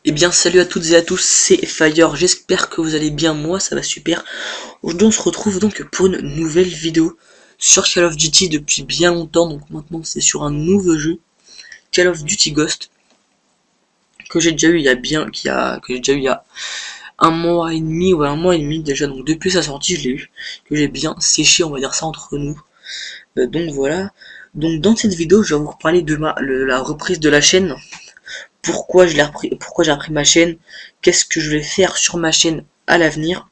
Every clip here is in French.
Eh bien salut à toutes et à tous, c'est Fire, j'espère que vous allez bien, moi ça va super. Aujourd'hui on se retrouve donc pour une nouvelle vidéo sur Call of Duty depuis bien longtemps, donc maintenant c'est sur un nouveau jeu, Call of Duty Ghost, que j'ai déjà eu il y a bien, que j'ai déjà eu il y a un mois et demi, ou un mois et demi déjà, donc depuis sa sortie je l'ai eu, que j'ai bien séché, on va dire ça entre nous. Donc voilà, donc dans cette vidéo je vais vous reparler de la reprise de la chaîne. Pourquoi je l'ai repris, pourquoi j'ai repris ma chaîne, qu'est-ce que je vais faire sur ma chaîne à l'avenir.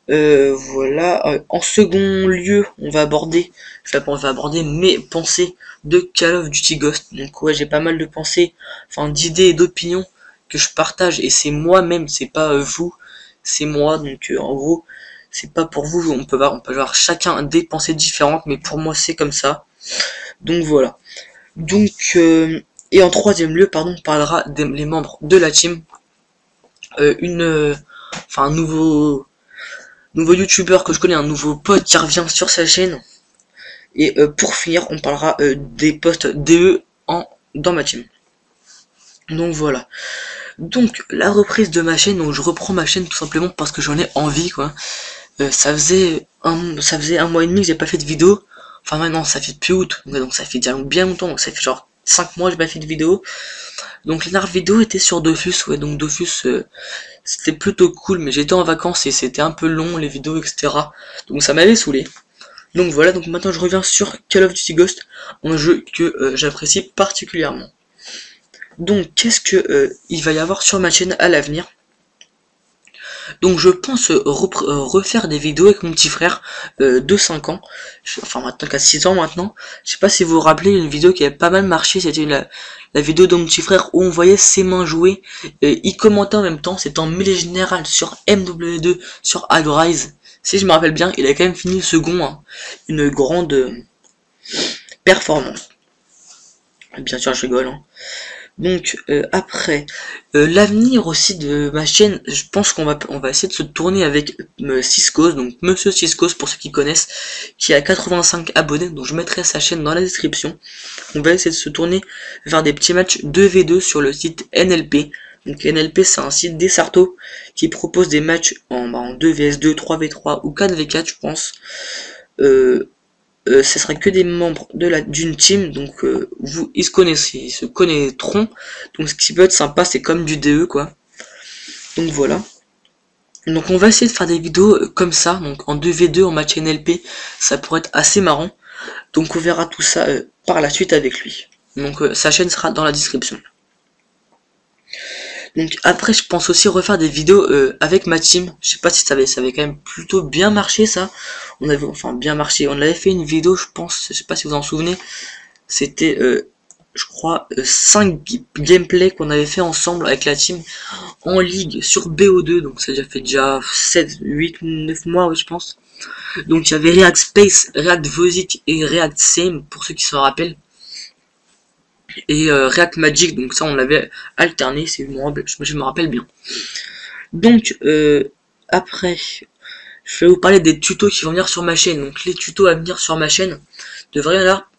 Voilà. En second lieu, on va aborder mes pensées de Call of Duty Ghost. Donc ouais, j'ai pas mal de pensées, enfin d'idées et d'opinions que je partage, et c'est moi-même, c'est pas vous, c'est moi. Donc en gros, c'est pas pour vous, on peut avoir chacun des pensées différentes, mais pour moi c'est comme ça. Donc voilà. Donc et en troisième lieu, pardon, on parlera des les membres de la team, enfin un nouveau youtubeur que je connais, un nouveau pote qui revient sur sa chaîne. Et pour finir, on parlera des postes DE dans ma team. Donc voilà. Donc la reprise de ma chaîne, donc je reprends ma chaîne tout simplement parce que j'en ai envie, quoi. Ça faisait un mois et demi que j'ai pas fait de vidéo. Enfin maintenant ça fait depuis août, donc ça fait déjà bien longtemps, donc ça fait genre 5 mois que j'ai pas fait de vidéo. Donc la dernière vidéo était sur Dofus, ouais, donc Dofus c'était plutôt cool, mais j'étais en vacances et c'était un peu long les vidéos, etc. Donc ça m'avait saoulé. Donc voilà, donc maintenant je reviens sur Call of Duty Ghost, un jeu que j'apprécie particulièrement. Donc qu'est-ce que il va y avoir sur ma chaîne à l'avenir? Donc je pense refaire des vidéos avec mon petit frère de 5 ans, enfin maintenant qu'à 6 ans maintenant. Je sais pas si vous vous rappelez une vidéo qui avait pas mal marché, c'était la vidéo de mon petit frère où on voyait ses mains jouer, il commentait en même temps, c'était en mêlée générale sur MW2, sur Hard Rise. Si je me rappelle bien, il a quand même fini second, hein. Une grande performance. Bien sûr je rigole, hein. Donc après, l'avenir aussi de ma chaîne, je pense on va essayer de se tourner avec Ciscos, donc Monsieur Ciscos pour ceux qui connaissent, qui a 85 abonnés, donc je mettrai sa chaîne dans la description. On va essayer de se tourner vers des petits matchs 2v2 sur le site NLP. Donc NLP c'est un site des Sarto qui propose des matchs en 2vs2, 3v3 ou 4v4 je pense. Ce serait que des membres d'une team, donc ils se connaîtront, donc ce qui peut être sympa, c'est comme du DE quoi. Donc voilà. Donc on va essayer de faire des vidéos comme ça, donc en 2v2 en match NLP, ça pourrait être assez marrant. Donc on verra tout ça par la suite avec lui. Donc sa chaîne sera dans la description. Donc après je pense aussi refaire des vidéos avec ma team. Je sais pas si ça avait quand même plutôt bien marché ça. On avait enfin bien marché. On avait fait une vidéo, je pense, je sais pas si vous en souvenez. C'était je crois 5 gameplays qu'on avait fait ensemble avec la team en ligue sur BO2, donc ça déjà fait déjà 7, 8, 9 mois ouais, je pense. Donc il y avait React Space, React Vosic et React Same pour ceux qui se rappellent. Et React Magic, donc ça on l'avait alterné, je me rappelle bien. Donc après, je vais vous parler des tutos qui vont venir sur ma chaîne. Donc les tutos à venir sur ma chaîne devraient y en avoir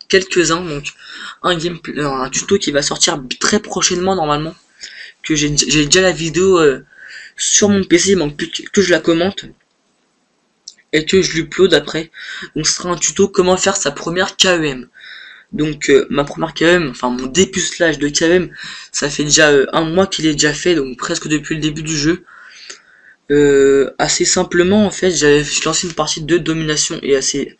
quelques-uns. Donc un tuto qui va sortir très prochainement normalement. Que j'ai déjà la vidéo sur mon PC, il manque plus que je la commente et que je l'upload après. Donc ce sera un tuto comment faire sa première KEM. Donc ma première KEM, enfin mon dépucelage de KEM, ça fait déjà un mois qu'il est déjà fait, donc presque depuis le début du jeu. Assez simplement en fait, j'ai lancé une partie de domination et assez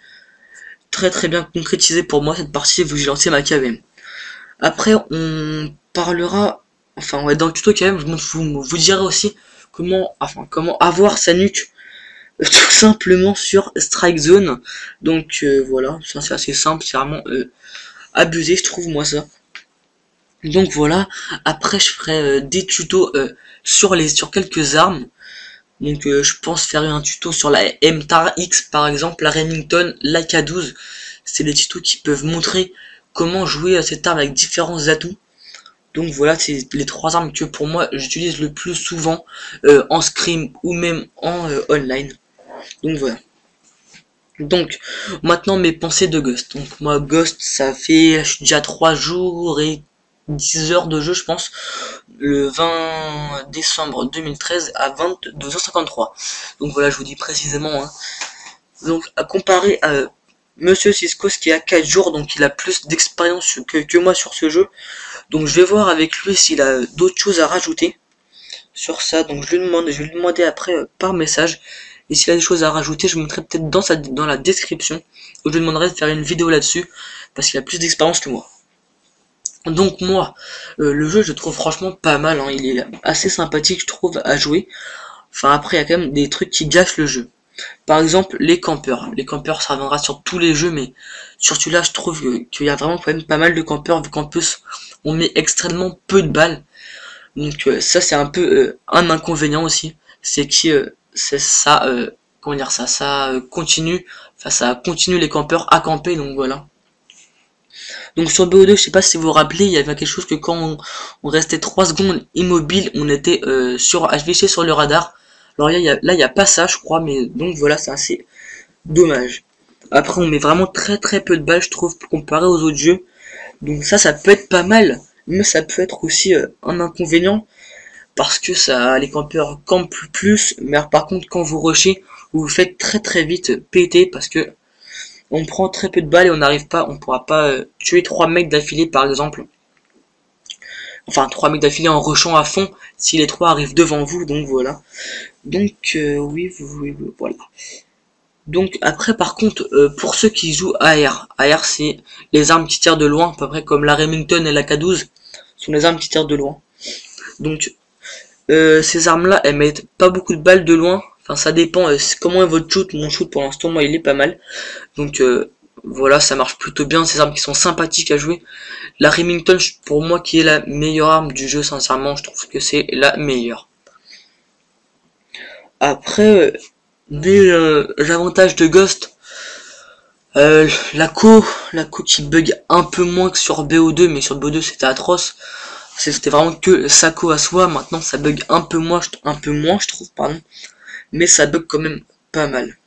très bien concrétisé pour moi cette partie vu que j'ai lancé ma KEM. Après on parlera, enfin ouais, dans le tuto KEM, vous dirai aussi comment avoir sa nuque tout simplement sur Strike Zone. Donc voilà, ça c'est assez simple, c'est vraiment abusé, je trouve moi ça. Donc voilà, après je ferai des tutos sur quelques armes. Donc je pense faire un tuto sur la MTAR X par exemple, la Remington, la K12. C'est des tutos qui peuvent montrer comment jouer à cette arme avec différents atouts. Donc voilà, c'est les trois armes que pour moi j'utilise le plus souvent en scrim ou même en online. Donc voilà. Donc maintenant mes pensées de Ghost. Donc moi Ghost ça fait je suis déjà 3 jours et 10 heures de jeu, je pense, le 20 décembre 2013 à 22h53. Donc voilà, je vous dis précisément, hein. Donc à comparer à Monsieur Cisco, qui a 4 jours, donc il a plus d'expérience que moi sur ce jeu. Donc je vais voir avec lui s'il a d'autres choses à rajouter sur ça. Donc je vais lui demander après par message. Et s'il a des choses à rajouter, je vous mettrai peut-être dans la description. Où je lui demanderai de faire une vidéo là-dessus. Parce qu'il a plus d'expérience que moi. Donc moi, le jeu je trouve franchement pas mal, hein. Il est assez sympathique, je trouve, à jouer. Enfin après il y a quand même des trucs qui gâchent le jeu. Par exemple les campeurs. Les campeurs ça reviendra sur tous les jeux, mais sur celui-là je trouve qu'il y a vraiment quand même pas mal de campeurs, vu qu'en plus on met extrêmement peu de balles. Donc ça c'est un peu un inconvénient aussi. C'est que c'est ça, comment dire ça, continue, enfin ça continue les campeurs à camper, donc voilà. Donc sur BO2, je sais pas si vous vous rappelez, il y avait quelque chose que quand on restait 3 secondes immobile, on était affiché sur le radar. Alors là, il y a pas ça, je crois, mais donc voilà, c'est assez dommage. Après, on met vraiment très très peu de balles, je trouve, comparé aux autres jeux. Donc ça peut être pas mal, mais ça peut être aussi un inconvénient, parce que ça, les campeurs campent plus, mais par contre, quand vous rushez, vous vous faites très très vite péter, parce que on prend très peu de balles et on pourra pas tuer 3 mecs d'affilée par exemple. Enfin 3 mecs d'affilée en rushant à fond si les 3 arrivent devant vous, donc voilà. Donc oui, voilà. Donc après par contre pour ceux qui jouent AR c'est les armes qui tirent de loin, à peu près comme la Remington et la K12, sont les armes qui tirent de loin. Donc ces armes là elles mettent pas beaucoup de balles de loin. Enfin ça dépend comment est votre shoot. Mon shoot pour l'instant moi il est pas mal. Donc voilà, ça marche plutôt bien, ces armes qui sont sympathiques à jouer. La Remington, pour moi, qui est la meilleure arme du jeu, sincèrement, je trouve que c'est la meilleure. Après, des avantages de Ghost, la co qui bug un peu moins que sur BO2, mais sur BO2 c'était atroce. C'était vraiment que sa co à soi. Maintenant ça bug un peu moins, je trouve, pardon. Mais ça bug quand même pas mal.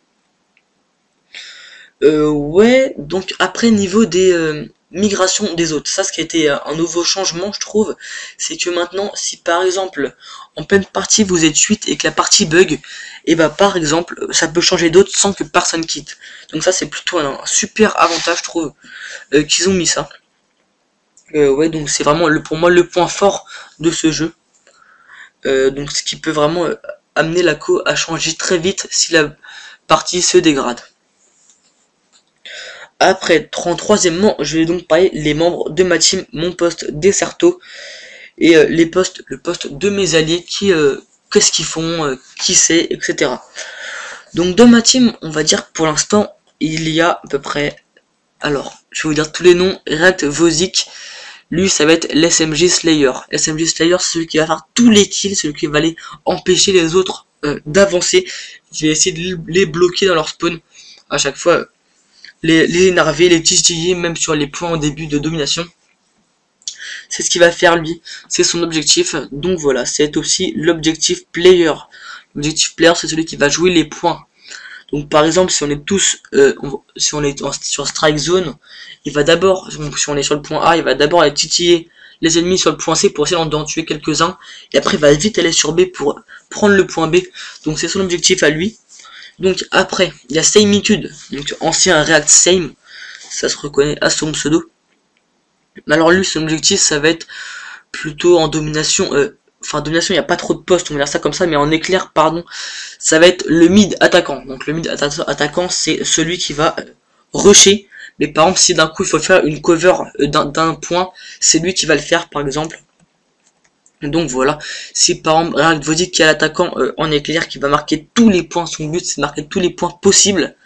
Ouais, donc après niveau des migrations des autres, ça ce qui a été un nouveau changement je trouve, c'est que maintenant si par exemple en pleine partie vous êtes 8 et que la partie bug, et bah par exemple ça peut changer d'autres sans que personne quitte. Donc ça c'est plutôt un super avantage je trouve qu'ils ont mis ça. Ouais, donc c'est vraiment pour moi le point fort de ce jeu. Donc ce qui peut vraiment amener la co à changer très vite si la partie se dégrade. Après, en troisièmement, je vais donc parler les membres de ma team, mon poste Desserto, et le poste de mes alliés, qu'est-ce qu'ils font, qui c'est, etc. Donc dans ma team, on va dire que pour l'instant, il y a à peu près, alors, je vais vous dire tous les noms, React Vozik, lui ça va être l'SMG Slayer. SMG Slayer, c'est celui qui va faire tous les kills, celui qui va aller empêcher les autres d'avancer, qui va essayer de les bloquer dans leur spawn à chaque fois. Les énerver, les titiller, même sur les points au début de domination. C'est ce qu'il va faire lui, c'est son objectif. Donc voilà, c'est aussi l'objectif player. L'objectif player, c'est celui qui va jouer les points. Donc par exemple, si on est tous, si on est sur strike zone, il va d'abord, si on est sur le point A, il va d'abord aller titiller les ennemis sur le point C pour essayer d'en tuer quelques-uns. Et après, il va vite aller sur B pour prendre le point B. Donc c'est son objectif à lui. Donc après, il y a Samitude, donc ancien React Same, ça se reconnaît à son pseudo. Alors lui, son objectif, ça va être plutôt en domination, enfin domination, il n'y a pas trop de postes, on va dire ça comme ça, mais en éclair, pardon, ça va être le mid attaquant. Donc le mid attaquant, c'est celui qui va rusher, mais par exemple, si d'un coup il faut faire une cover d'un point, c'est lui qui va le faire, par exemple. Donc voilà, si par exemple React Vozik qui est l'attaquant en éclair qui va marquer tous les points, son but c'est de marquer tous les points possibles,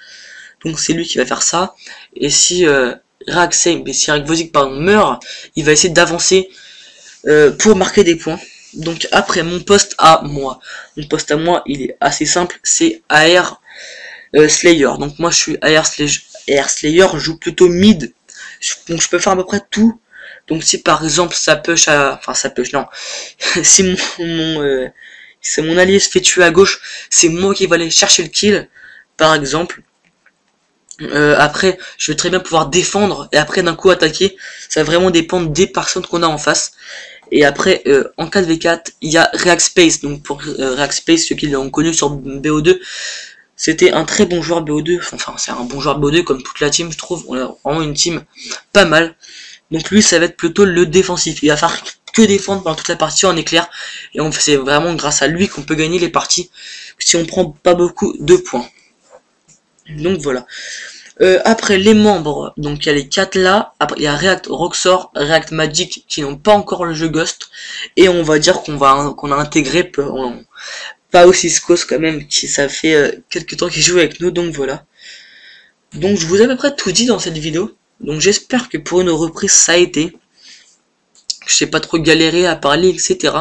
donc c'est lui qui va faire ça. Et si React Vozik pardon meurt, il va essayer d'avancer pour marquer des points. Donc après mon poste à moi, il est assez simple, c'est AR Slayer. Donc moi je suis AR Slayer, je joue plutôt mid, donc je peux faire à peu près tout. Donc si par exemple ça push non, si mon allié se fait tuer à gauche, c'est moi qui va aller chercher le kill, par exemple. Après, je vais très bien pouvoir défendre et après d'un coup attaquer. Ça va vraiment dépendre des personnes qu'on a en face. Et après, en 4v4, il y a React Space. Donc pour React Space, ceux qui l'ont connu sur BO2, c'était un très bon joueur BO2. Enfin, c'est un bon joueur BO2 comme toute la team, je trouve. On a vraiment une team pas mal. Donc lui, ça va être plutôt le défensif. Il va faire que défendre pendant toute la partie en éclair. Et c'est vraiment grâce à lui qu'on peut gagner les parties si on prend pas beaucoup de points. Donc voilà. Après les membres, donc il y a les 4 là, après il y a React Roxor, React Magic qui n'ont pas encore le jeu Ghost, et on va dire qu'on a intégré pas aussi Skos quand même, qui ça fait quelques temps qu'il joue avec nous, donc voilà. Donc je vous ai à peu près tout dit dans cette vidéo, donc j'espère que pour une reprise ça a été, je sais pas trop galérer à parler, etc.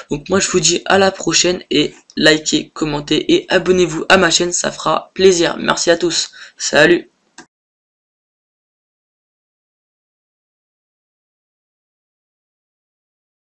Donc moi je vous dis à la prochaine, et likez, commentez et abonnez-vous à ma chaîne, ça fera plaisir. Merci à tous, salut.